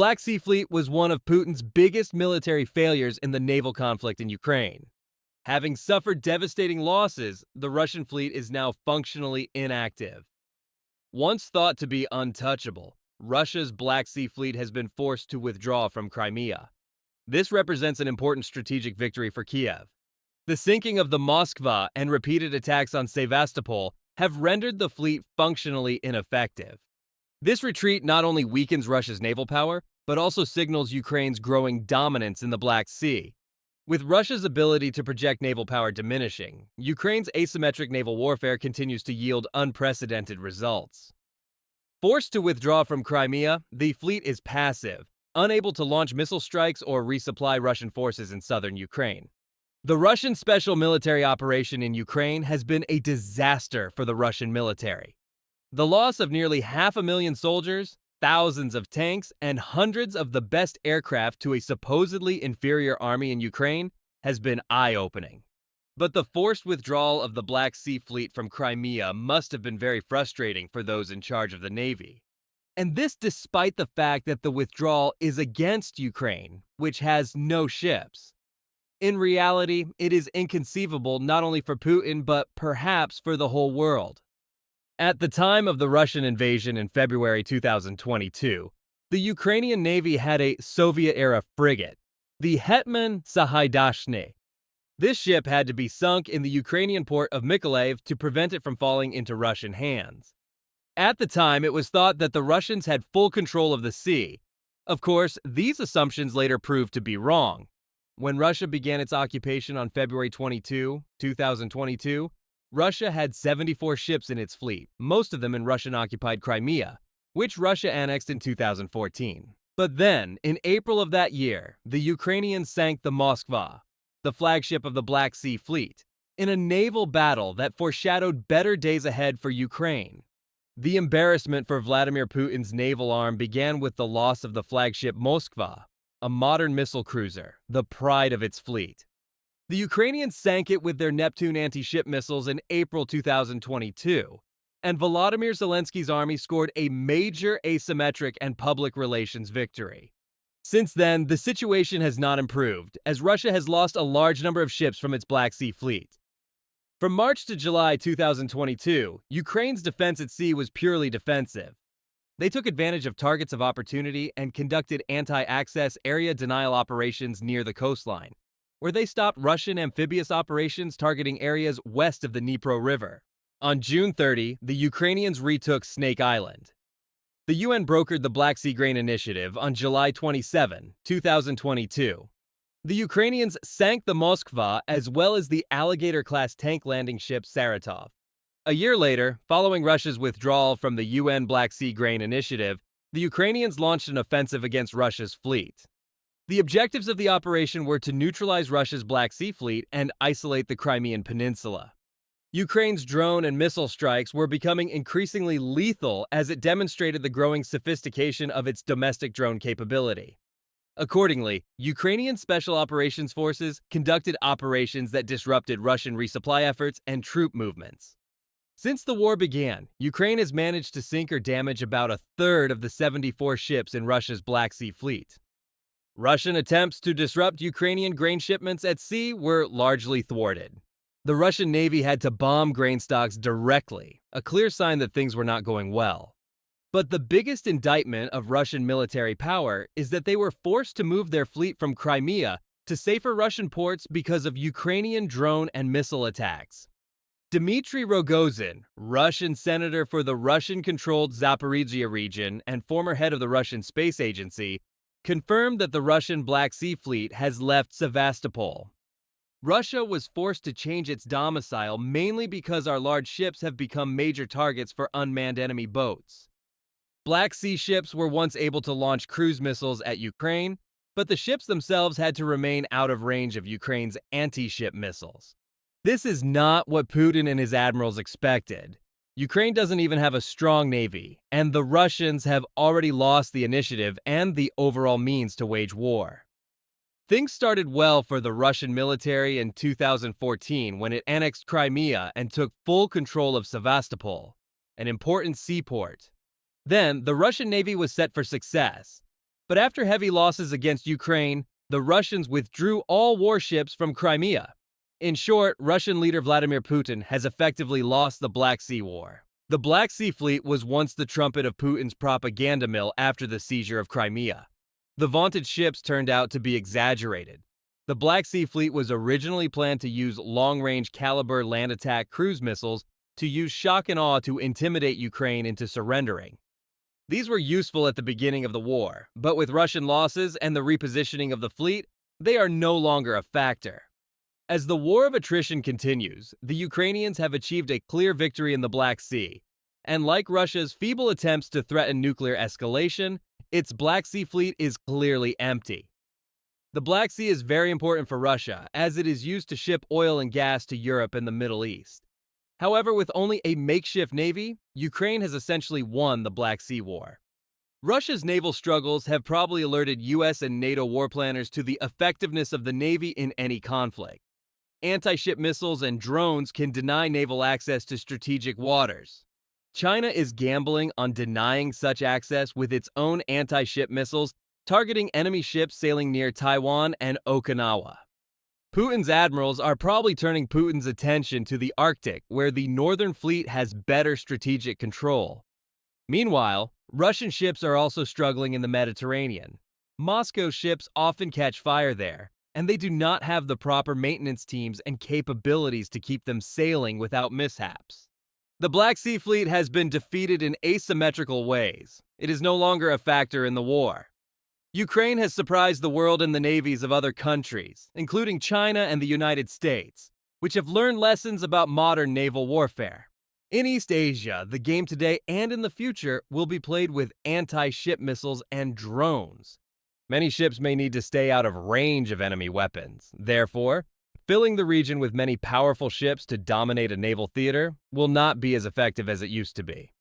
Black Sea Fleet was one of Putin's biggest military failures in the naval conflict in Ukraine. Having suffered devastating losses, the Russian fleet is now functionally inactive. Once thought to be untouchable, Russia's Black Sea Fleet has been forced to withdraw from Crimea. This represents an important strategic victory for Kyiv. The sinking of the Moskva and repeated attacks on Sevastopol have rendered the fleet functionally ineffective. This retreat not only weakens Russia's naval power, but also signals Ukraine's growing dominance in the Black Sea. With Russia's ability to project naval power diminishing, Ukraine's asymmetric naval warfare continues to yield unprecedented results. Forced to withdraw from Crimea, the fleet is passive, unable to launch missile strikes or resupply Russian forces in southern Ukraine. The Russian special military operation in Ukraine has been a disaster for the Russian military. The loss of nearly 500,000 soldiers, thousands of tanks, and hundreds of the best aircraft to a supposedly inferior army in Ukraine has been eye-opening. But the forced withdrawal of the Black Sea Fleet from Crimea must have been very frustrating for those in charge of the Navy. And this despite the fact that the withdrawal is against Ukraine, which has no ships. In reality, it is inconceivable not only for Putin, but perhaps for the whole world. At the time of the Russian invasion in February 2022, the Ukrainian Navy had a Soviet-era frigate, the Hetman Sahaydachny. This ship had to be sunk in the Ukrainian port of Mykolaiv to prevent it from falling into Russian hands. At the time, it was thought that the Russians had full control of the sea. Of course, these assumptions later proved to be wrong. When Russia began its occupation on February 22, 2022, Russia had 74 ships in its fleet, most of them in Russian-occupied Crimea, which Russia annexed in 2014. But then, in April of that year, the Ukrainians sank the Moskva, the flagship of the Black Sea Fleet, in a naval battle that foreshadowed better days ahead for Ukraine. The embarrassment for Vladimir Putin's naval arm began with the loss of the flagship Moskva, a modern missile cruiser, the pride of its fleet. The Ukrainians sank it with their Neptune anti-ship missiles in April 2022, and Volodymyr Zelensky's army scored a major asymmetric and public relations victory. Since then, the situation has not improved, as Russia has lost a large number of ships from its Black Sea Fleet. From March to July 2022, Ukraine's defense at sea was purely defensive. They took advantage of targets of opportunity and conducted anti-access area denial operations near the coastline, where they stopped Russian amphibious operations targeting areas west of the Dnipro River. On June 30, the Ukrainians retook Snake Island. The UN brokered the Black Sea Grain Initiative on July 27, 2022. The Ukrainians sank the Moskva as well as the Alligator-class tank landing ship Saratov. A year later, following Russia's withdrawal from the UN Black Sea Grain Initiative, the Ukrainians launched an offensive against Russia's fleet. The objectives of the operation were to neutralize Russia's Black Sea Fleet and isolate the Crimean Peninsula. Ukraine's drone and missile strikes were becoming increasingly lethal as it demonstrated the growing sophistication of its domestic drone capability. Accordingly, Ukrainian Special Operations Forces conducted operations that disrupted Russian resupply efforts and troop movements. Since the war began, Ukraine has managed to sink or damage about a third of the 74 ships in Russia's Black Sea Fleet. Russian attempts to disrupt Ukrainian grain shipments at sea were largely thwarted. The Russian Navy had to bomb grain stocks directly, a clear sign that things were not going well. But the biggest indictment of Russian military power is that they were forced to move their fleet from Crimea to safer Russian ports because of Ukrainian drone and missile attacks. Dmitry Rogozin, Russian senator for the Russian-controlled Zaporizhzhia region and former head of the Russian Space Agency, confirmed that the Russian Black Sea Fleet has left Sevastopol. Russia was forced to change its domicile mainly because our large ships have become major targets for unmanned enemy boats. Black Sea ships were once able to launch cruise missiles at Ukraine, but the ships themselves had to remain out of range of Ukraine's anti-ship missiles. This is not what Putin and his admirals expected. Ukraine doesn't even have a strong navy, and the Russians have already lost the initiative and the overall means to wage war. Things started well for the Russian military in 2014 when it annexed Crimea and took full control of Sevastopol, an important seaport. Then, the Russian Navy was set for success. But after heavy losses against Ukraine, the Russians withdrew all warships from Crimea. In short, Russian leader Vladimir Putin has effectively lost the Black Sea War. The Black Sea Fleet was once the trumpet of Putin's propaganda mill after the seizure of Crimea. The vaunted ships turned out to be exaggerated. The Black Sea Fleet was originally planned to use long-range caliber land attack cruise missiles to use shock and awe to intimidate Ukraine into surrendering. These were useful at the beginning of the war, but with Russian losses and the repositioning of the fleet, they are no longer a factor. As the war of attrition continues, the Ukrainians have achieved a clear victory in the Black Sea, and like Russia's feeble attempts to threaten nuclear escalation, its Black Sea Fleet is clearly empty. The Black Sea is very important for Russia, as it is used to ship oil and gas to Europe and the Middle East. However, with only a makeshift navy, Ukraine has essentially won the Black Sea War. Russia's naval struggles have probably alerted US and NATO war planners to the effectiveness of the Navy in any conflict. Anti-ship missiles and drones can deny naval access to strategic waters. China is gambling on denying such access with its own anti-ship missiles, targeting enemy ships sailing near Taiwan and Okinawa. Putin's admirals are probably turning Putin's attention to the Arctic, where the Northern Fleet has better strategic control. Meanwhile, Russian ships are also struggling in the Mediterranean. Moscow ships often catch fire there, and they do not have the proper maintenance teams and capabilities to keep them sailing without mishaps. The Black Sea Fleet has been defeated in asymmetrical ways. It is no longer a factor in the war. Ukraine has surprised the world in the navies of other countries, including China and the United States, which have learned lessons about modern naval warfare. In East Asia, the game today and in the future will be played with anti-ship missiles and drones. Many ships may need to stay out of range of enemy weapons. Therefore, filling the region with many powerful ships to dominate a naval theater will not be as effective as it used to be.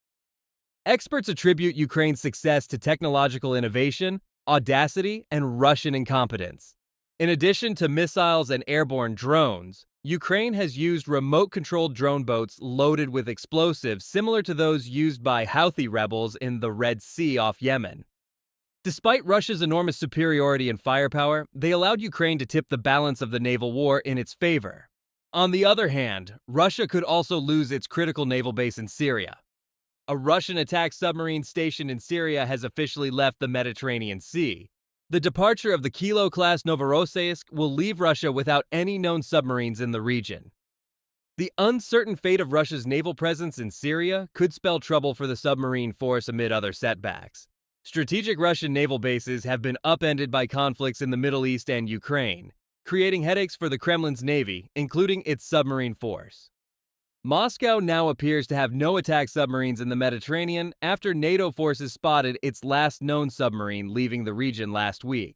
Experts attribute Ukraine's success to technological innovation, audacity, and Russian incompetence. In addition to missiles and airborne drones, Ukraine has used remote-controlled drone boats loaded with explosives similar to those used by Houthi rebels in the Red Sea off Yemen. Despite Russia's enormous superiority in firepower, they allowed Ukraine to tip the balance of the naval war in its favor. On the other hand, Russia could also lose its critical naval base in Syria. A Russian attack submarine stationed in Syria has officially left the Mediterranean Sea. The departure of the Kilo-class Novorossiysk will leave Russia without any known submarines in the region. The uncertain fate of Russia's naval presence in Syria could spell trouble for the submarine force amid other setbacks. Strategic Russian naval bases have been upended by conflicts in the Middle East and Ukraine, creating headaches for the Kremlin's navy, including its submarine force. Moscow now appears to have no attack submarines in the Mediterranean after NATO forces spotted its last known submarine leaving the region last week.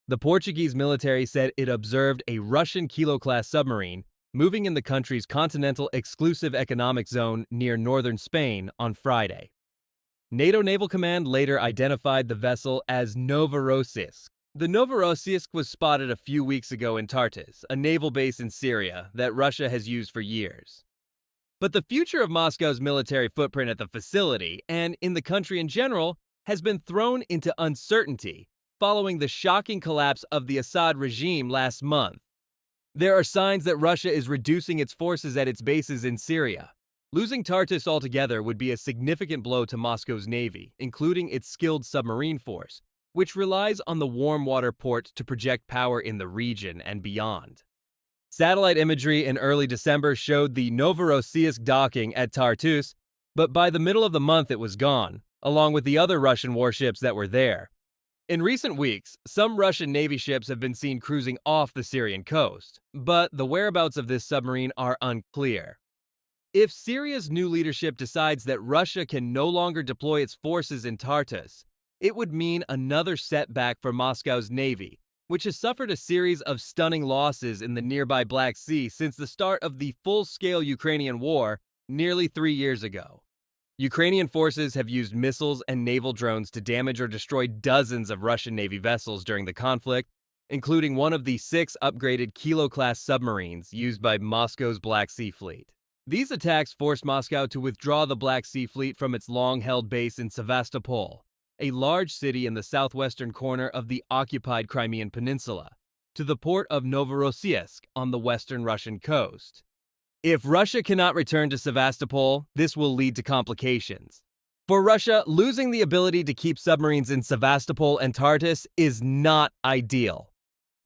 The Portuguese military said it observed a Russian Kilo-class submarine moving in the country's continental exclusive economic zone near northern Spain on Friday. NATO Naval Command later identified the vessel as Novorossiysk. The Novorossiysk was spotted a few weeks ago in Tartus, a naval base in Syria that Russia has used for years. But the future of Moscow's military footprint at the facility, and in the country in general, has been thrown into uncertainty following the shocking collapse of the Assad regime last month. There are signs that Russia is reducing its forces at its bases in Syria. Losing Tartus altogether would be a significant blow to Moscow's navy, including its skilled submarine force, which relies on the warm water port to project power in the region and beyond. Satellite imagery in early December showed the Novorossiysk docking at Tartus, but by the middle of the month it was gone, along with the other Russian warships that were there. In recent weeks, some Russian Navy ships have been seen cruising off the Syrian coast, but the whereabouts of this submarine are unclear. If Syria's new leadership decides that Russia can no longer deploy its forces in Tartus, it would mean another setback for Moscow's navy, which has suffered a series of stunning losses in the nearby Black Sea since the start of the full-scale Ukrainian war nearly 3 years ago. Ukrainian forces have used missiles and naval drones to damage or destroy dozens of Russian Navy vessels during the conflict, including one of the 6 upgraded Kilo-class submarines used by Moscow's Black Sea Fleet. These attacks forced Moscow to withdraw the Black Sea Fleet from its long-held base in Sevastopol, a large city in the southwestern corner of the occupied Crimean Peninsula, to the port of Novorossiysk on the western Russian coast. If Russia cannot return to Sevastopol, this will lead to complications. For Russia, losing the ability to keep submarines in Sevastopol and Tartus is not ideal.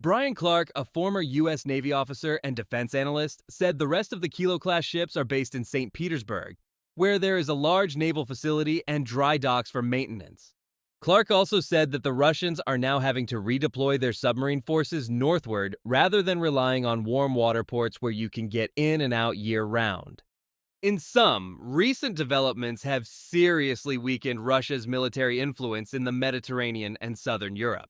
Brian Clark, a former U.S. Navy officer and defense analyst, said the rest of the Kilo-class ships are based in St. Petersburg, where there is a large naval facility and dry docks for maintenance. Clark also said that the Russians are now having to redeploy their submarine forces northward rather than relying on warm water ports where you can get in and out year-round. In sum, recent developments have seriously weakened Russia's military influence in the Mediterranean and southern Europe.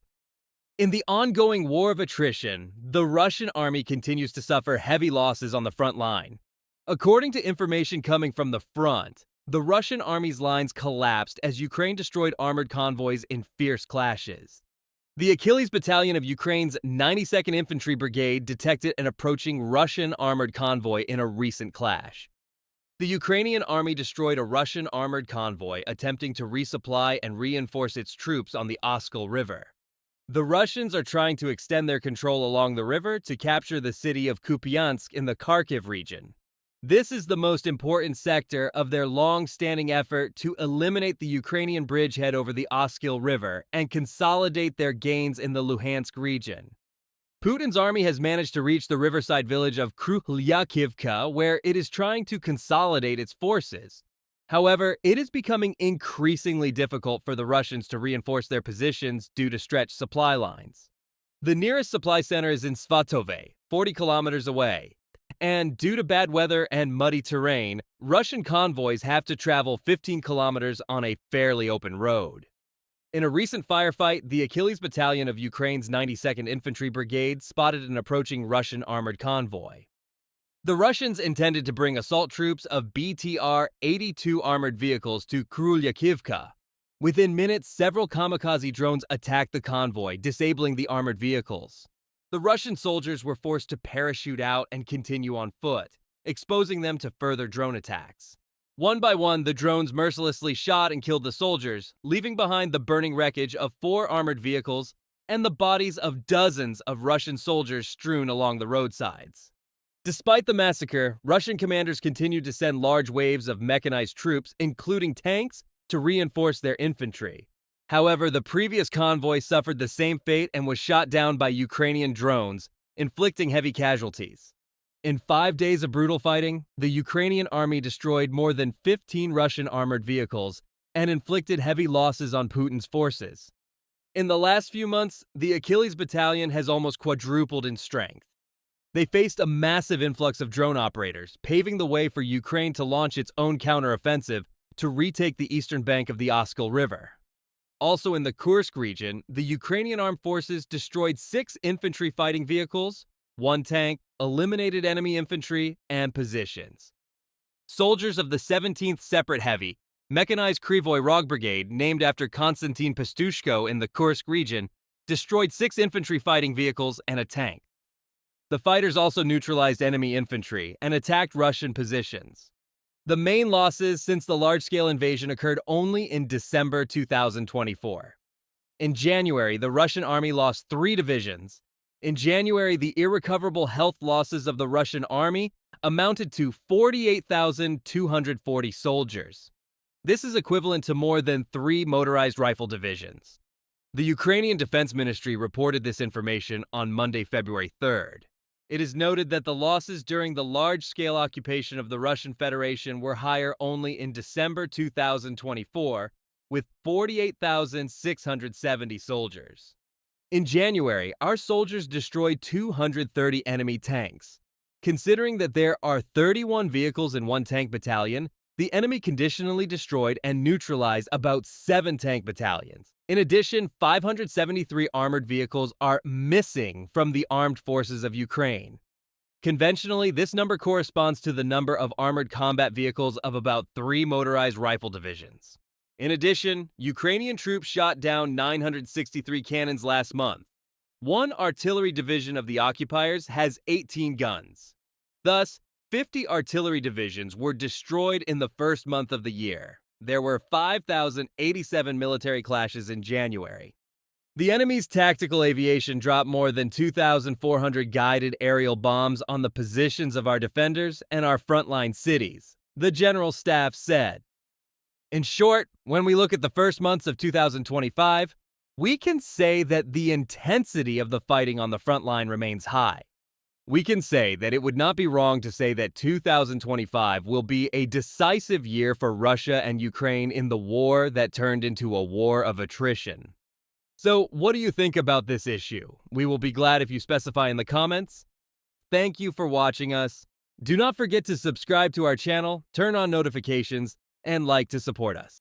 In the ongoing war of attrition, the Russian army continues to suffer heavy losses on the front line. According to information coming from the front, the Russian army's lines collapsed as Ukraine destroyed armored convoys in fierce clashes. The Achilles Battalion of Ukraine's 92nd Infantry Brigade detected an approaching Russian armored convoy in a recent clash. The Ukrainian army destroyed a Russian armored convoy attempting to resupply and reinforce its troops on the Oskil River. The Russians are trying to extend their control along the river to capture the city of Kupiansk in the Kharkiv region. This is the most important sector of their long-standing effort to eliminate the Ukrainian bridgehead over the Oskil River and consolidate their gains in the Luhansk region. Putin's army has managed to reach the riverside village of Krylyakivka, where it is trying to consolidate its forces. However, it is becoming increasingly difficult for the Russians to reinforce their positions due to stretched supply lines. The nearest supply center is in Svatove, 40 kilometers away. And due to bad weather and muddy terrain, Russian convoys have to travel 15 kilometers on a fairly open road. In a recent firefight, the Achilles Battalion of Ukraine's 92nd Infantry Brigade spotted an approaching Russian armored convoy. The Russians intended to bring assault troops of BTR-82 armored vehicles to Krylyakivka. Within minutes, several kamikaze drones attacked the convoy, disabling the armored vehicles. The Russian soldiers were forced to parachute out and continue on foot, exposing them to further drone attacks. One by one, the drones mercilessly shot and killed the soldiers, leaving behind the burning wreckage of 4 armored vehicles and the bodies of dozens of Russian soldiers strewn along the roadsides. Despite the massacre, Russian commanders continued to send large waves of mechanized troops, including tanks, to reinforce their infantry. However, the previous convoy suffered the same fate and was shot down by Ukrainian drones, inflicting heavy casualties. In 5 days of brutal fighting, the Ukrainian army destroyed more than 15 Russian armored vehicles and inflicted heavy losses on Putin's forces. In the last few months, the Achilles Battalion has almost quadrupled in strength. They faced a massive influx of drone operators, paving the way for Ukraine to launch its own counteroffensive to retake the eastern bank of the Oskil River. Also in the Kursk region, the Ukrainian armed forces destroyed 6 infantry fighting vehicles, 1 tank, eliminated enemy infantry, and positions. Soldiers of the 17th Separate Heavy, mechanized Krivoy Rog Brigade, named after Konstantin Pastushko in the Kursk region, destroyed 6 infantry fighting vehicles and a tank. The fighters also neutralized enemy infantry and attacked Russian positions. The main losses since the large-scale invasion occurred only in December 2024. In January, the Russian army lost 3 divisions. In January, the irrecoverable health losses of the Russian army amounted to 48,240 soldiers. This is equivalent to more than 3 motorized rifle divisions. The Ukrainian Defense Ministry reported this information on Monday, February 3rd. It is noted that the losses during the large-scale occupation of the Russian Federation were higher only in December 2024, with 48,670 soldiers. In January, our soldiers destroyed 230 enemy tanks. Considering that there are 31 vehicles in 1 tank battalion, the enemy conditionally destroyed and neutralized about 7 tank battalions. In addition, 573 armored vehicles are missing from the armed forces of Ukraine. Conventionally, this number corresponds to the number of armored combat vehicles of about 3 motorized rifle divisions. In addition, Ukrainian troops shot down 963 cannons last month. 1 artillery division of the occupiers has 18 guns. Thus, 50 artillery divisions were destroyed in the first month of the year. There were 5,087 military clashes in January. The enemy's tactical aviation dropped more than 2,400 guided aerial bombs on the positions of our defenders and our frontline cities, the General Staff said. In short, when we look at the first months of 2025, we can say that the intensity of the fighting on the front line remains high. We can say that it would not be wrong to say that 2025 will be a decisive year for Russia and Ukraine in the war that turned into a war of attrition. So, what do you think about this issue? We will be glad if you specify in the comments. Thank you for watching us. Do not forget to subscribe to our channel, turn on notifications, and like to support us.